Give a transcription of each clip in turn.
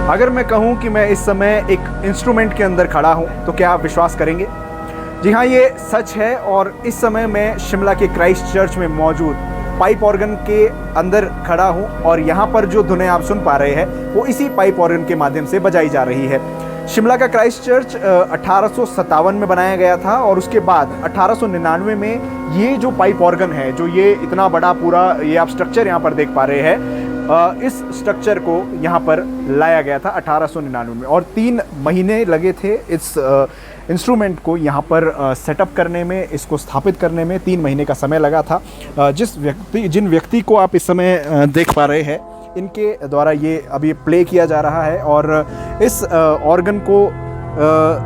अगर मैं कहूं कि मैं इस समय एक इंस्ट्रूमेंट के अंदर खड़ा हूं तो क्या आप विश्वास करेंगे? जी हाँ, ये सच है। और इस समय मैं शिमला के क्राइस्ट चर्च में मौजूद पाइप ऑर्गन के अंदर खड़ा हूं और यहाँ पर जो धुनें आप सुन पा रहे हैं वो इसी पाइप ऑर्गन के माध्यम से बजाई जा रही है। शिमला का क्राइस्ट चर्च 1857 में बनाया गया था और उसके बाद 1899 में ये जो पाइप ऑर्गन है, जो ये इतना बड़ा पूरा ये आप स्ट्रक्चर यहाँ पर देख पा रहे हैं, इस स्ट्रक्चर को यहाँ पर लाया गया था 1899 में। और 3 महीने लगे थे इस इंस्ट्रूमेंट को यहाँ पर सेटअप करने में, इसको स्थापित करने में 3 महीने का समय लगा था। जिन व्यक्ति को आप इस समय देख पा रहे हैं, इनके द्वारा ये अभी प्ले किया जा रहा है। और इस ऑर्गन को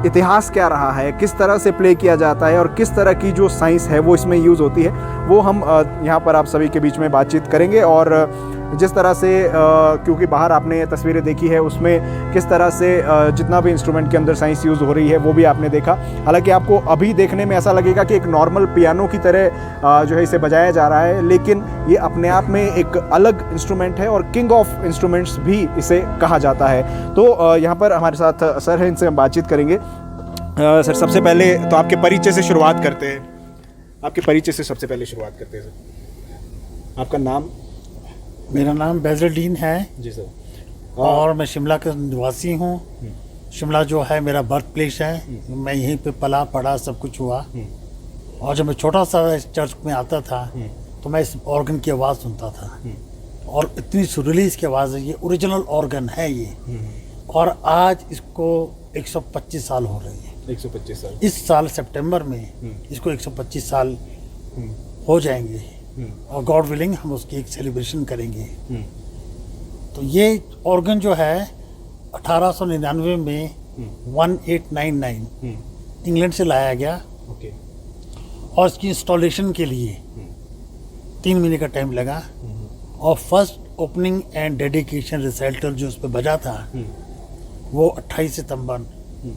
इतिहास क्या रहा है, किस तरह से प्ले किया जाता है और किस तरह की जो साइंस है वो इसमें यूज़ होती है, वो हम यहाँ पर आप सभी के बीच में बातचीत करेंगे। और जिस तरह से क्योंकि बाहर आपने तस्वीरें देखी है, उसमें किस तरह से जितना भी इंस्ट्रूमेंट के अंदर साइंस यूज़ हो रही है वो भी आपने देखा। हालांकि आपको अभी देखने में ऐसा लगेगा कि एक नॉर्मल पियानो की तरह जो है इसे बजाया जा रहा है, लेकिन ये अपने आप में एक अलग इंस्ट्रूमेंट है और किंग ऑफ इंस्ट्रूमेंट्स भी इसे कहा जाता है। तो यहाँ पर हमारे साथ सर हैं, इनसे हम बातचीत करेंगे। सर, सबसे पहले तो आपके परिचय से शुरुआत करते हैं। आपके परिचय से सबसे पहले शुरुआत करते हैं सर। आपका नाम? मेरा नाम बेजरडीन है जी सर। और मैं शिमला का निवासी हूँ। शिमला जो है मेरा बर्थ प्लेस है। मैं यहीं पे पला पढ़ा, सब कुछ हुआ। और जब मैं छोटा सा इस चर्च में आता था तो मैं इस ऑर्गन की आवाज़ सुनता था और इतनी सुरीली इसकी आवाज़ है। ये ओरिजिनल ऑर्गन है ये। और आज इसको 125 साल हो रही है। 125 साल। इस साल सितंबर में इसको 125 साल हो जाएंगे और गॉड विलिंग हम उसकी एक सेलिब्रेशन करेंगे। तो ये ऑर्गन जो है 1899 में 1899 इंग्लैंड से लाया गया। और इसकी इंस्टॉलेशन के लिए 3 महीने का टाइम लगा। और first opening and dedication recital जो उस पर बजा था वो 28 सितंबर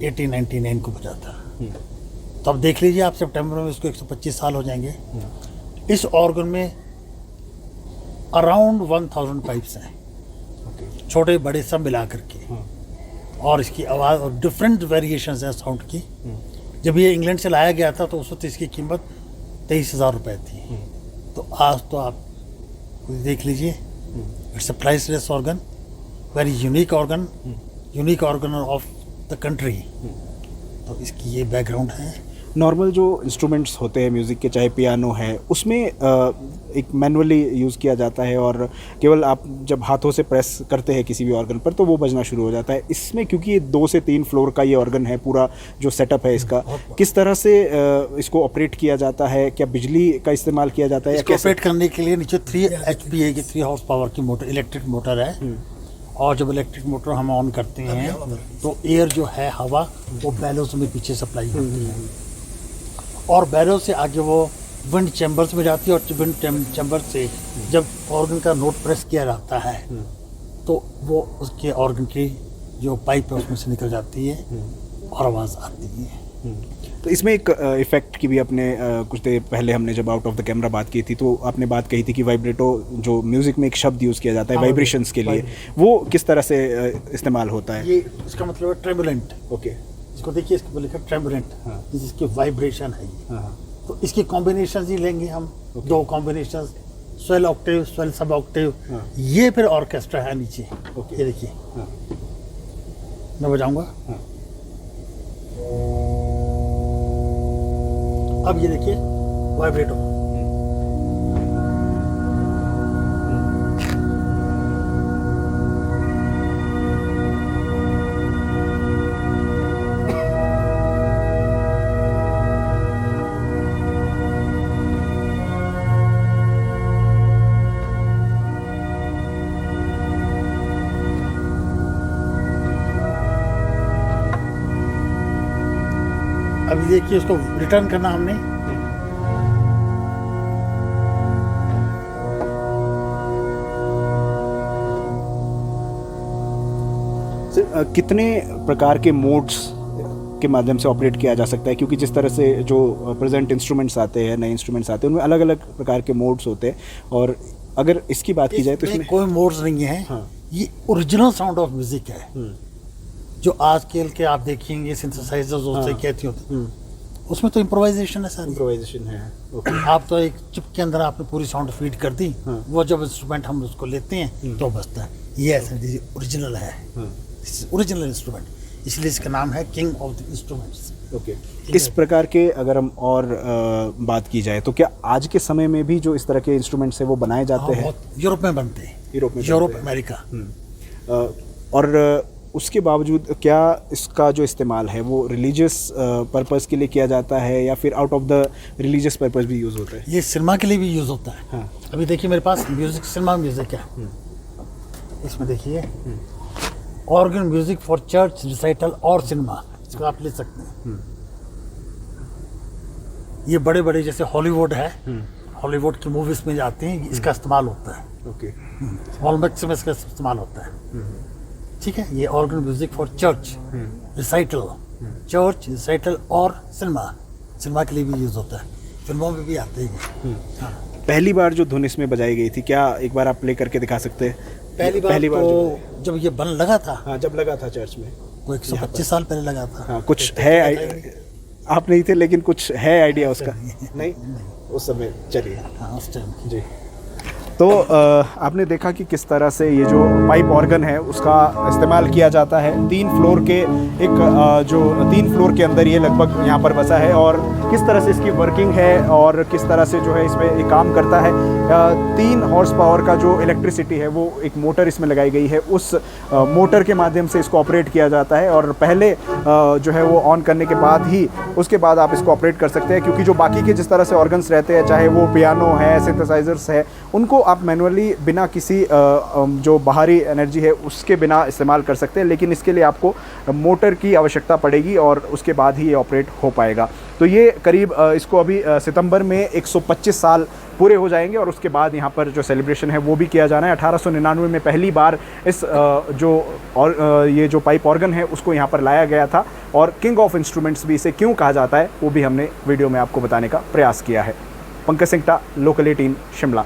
1899 को बजा था। तो अब देख लीजिए आप, सितंबर में इसको 125 साल हो जाएंगे। इस ऑर्गन में अराउंड 1000 पाइप्स हैं, छोटे बड़े सब मिला करके। और इसकी आवाज़ और डिफरेंट वेरिएशंस हैं साउंड की। जब ये इंग्लैंड से लाया गया था तो उस वक्त इसकी कीमत 23,000 रुपये थी। तो आज तो आप देख लीजिए, it's a priceless organ, very unique organ of the country. तो इसकी ये बैकग्राउंड है। नॉर्मल जो इंस्ट्रूमेंट्स होते हैं म्यूज़िक के, चाहे पियानो है, उसमें एक मैनुअली यूज़ किया जाता है और केवल आप जब हाथों से प्रेस करते हैं किसी भी ऑर्गन पर तो वो बजना शुरू हो जाता है। इसमें क्योंकि ये 2 से 3 फ्लोर का ये ऑर्गन है, पूरा जो सेटअप है इसका, किस तरह से इसको ऑपरेट किया जाता है? क्या बिजली का इस्तेमाल किया जाता है? इसको ऑपरेट करने के लिए नीचे 3 HP की 3 हॉर्स पावर की मोटर, इलेक्ट्रिक मोटर है। और जब इलेक्ट्रिक मोटर हम ऑन करते हैं तो एयर जो है, हवा, वो बैलोस में पीछे सप्लाई होती है और बैलों से आगे वो विंड चैम्बर्स में जाती है। और विंड चैम्बर से जब ऑर्गन का नोट प्रेस किया जाता है तो वो उसके ऑर्गन की जो पाइप है उसमें से निकल जाती है और आवाज़ आती है। तो इसमें एक इफ़ेक्ट की भी अपने कुछ देर पहले हमने जब आउट ऑफ द कैमरा बात की थी तो आपने बात कही थी कि वाइब्रेटो जो म्यूज़िक में एक शब्द यूज़ किया जाता है वाइब्रेशंस के लिए, वो किस तरह से इस्तेमाल होता है? ये इसका मतलब है ट्रेमुलेंट। ओके, इसको देखिए, इसको लिखा ट्रेमुलेंट, जिसकी वाइब्रेशन है ये। तो इसके कॉम्बिनेशन ही लेंगे हम, 2 कॉम्बिनेशन, स्वेल ऑक्टेव, स्वेल सब ऑक्टेव। ये फिर ऑर्केस्ट्रा है नीचे। ये देखिए, मैं बजाऊंगा। अब ये देखिए वाइब्रेटो। अभी देखिए, उसको रिटर्न करना हमने। कितने प्रकार के मोड्स के माध्यम से ऑपरेट किया जा सकता है? क्योंकि जिस तरह से जो प्रेजेंट इंस्ट्रूमेंट्स आते हैं, नए इंस्ट्रूमेंट्स आते हैं, उनमें अलग अलग प्रकार के मोड्स होते हैं। और अगर इसकी बात की जाए तो इसमें कोई मोड्स नहीं है। ये ओरिजिनल साउंड ऑफ म्यूजिक है। जो आजकल के आप देखेंगे सिंथेसाइजर्स होते हैं, कहती होते हैं, उसमें तो इम्प्रोवाइजेशन है सर। इम्प्रोवाइजेशन है। आप तो एक चिप के अंदर आपने पूरी साउंड फीड कर दी, वो जब इंस्ट्रूमेंट हम उसको लेते हैं तो बजता है। ये ऐसा ओरिजिनल है, ओरिजिनल इंस्ट्रूमेंट, इसलिए इसका नाम है king of the instruments. Okay. इस प्रकार के अगर हम और बात की जाए तो क्या आज के समय में भी जो इस तरह के इंस्ट्रूमेंट्स हैं वो बनाए जाते हैं? यूरोप में बनते हैं, यूरोप अमेरिका। और उसके बावजूद क्या इसका जो इस्तेमाल है वो रिलीजियस पर्पस के लिए किया जाता है या फिर out of the religious purpose भी यूज़ होता है? ये सिनेमा के लिए भी यूज़ होता है। हाँ। अभी देखिए मेरे पास म्यूजिक, सिनेमा म्यूजिक है। इसमें देखिए organ music for church recital और सिनेमा, इसको आप ले सकते हैं। ये बड़े बड़े जैसे हॉलीवुड है, हॉलीवुड की मूवीज में जाते हैं, इसका इस्तेमाल होता है। ओके। हॉलमैक्स में इसका इस्तेमाल होता है। ठीक है, ये organ music for church recital, church recital और सिनेमा के लिए भी यूज होता है, फिल्मों में भी आते हैं। हाँ। पहली बार जो धुन इसमें बजाई गई थी, क्या एक बार आप प्ले करके दिखा सकते हैं? पहली बार तो जब ये बन लगा था, हाँ, जब लगा था चर्च में, वो 125 साल पहले लगा था। हाँ, कुछ है, आप नहीं थे लेकिन कुछ है आइडिया उसका? नहीं, उस समय। चलिए। हाँ, उस टाइम जी। तो आपने देखा कि किस तरह से ये जो पाइप ऑर्गन है उसका इस्तेमाल किया जाता है। 3 फ्लोर के जो 3 फ्लोर के अंदर ये लगभग यहाँ पर बसा है और किस तरह से इसकी वर्किंग है और किस तरह से जो है इसमें ये काम करता है। 3 हॉर्स पावर का जो इलेक्ट्रिसिटी है वो एक मोटर इसमें लगाई गई है, उस मोटर के माध्यम से इसको ऑपरेट किया जाता है और पहले जो है वो ऑन करने के बाद ही उसके बाद आप इसको ऑपरेट कर सकते हैं, क्योंकि जो बाकी के जिस तरह से ऑर्गन्स रहते हैं, चाहे वो पियानो है, सिंथेसाइजर्स है, उनको आप मैनुअली बिना किसी जो बाहरी एनर्जी है उसके बिना इस्तेमाल कर सकते हैं, लेकिन इसके लिए आपको मोटर की आवश्यकता पड़ेगी और उसके बाद ही ये ऑपरेट हो पाएगा। तो ये करीब इसको अभी सितंबर में 125 साल पूरे हो जाएंगे और उसके बाद यहाँ पर जो सेलिब्रेशन है वो भी किया जाना है। 1899 में पहली बार इस ये जो पाइप ऑर्गन है उसको यहाँ पर लाया गया था और किंग ऑफ इंस्ट्रूमेंट्स भी इसे क्यों कहा जाता है वो भी हमने वीडियो में आपको बताने का प्रयास किया है। पंकज सिंगटा, लोकल 18 शिमला।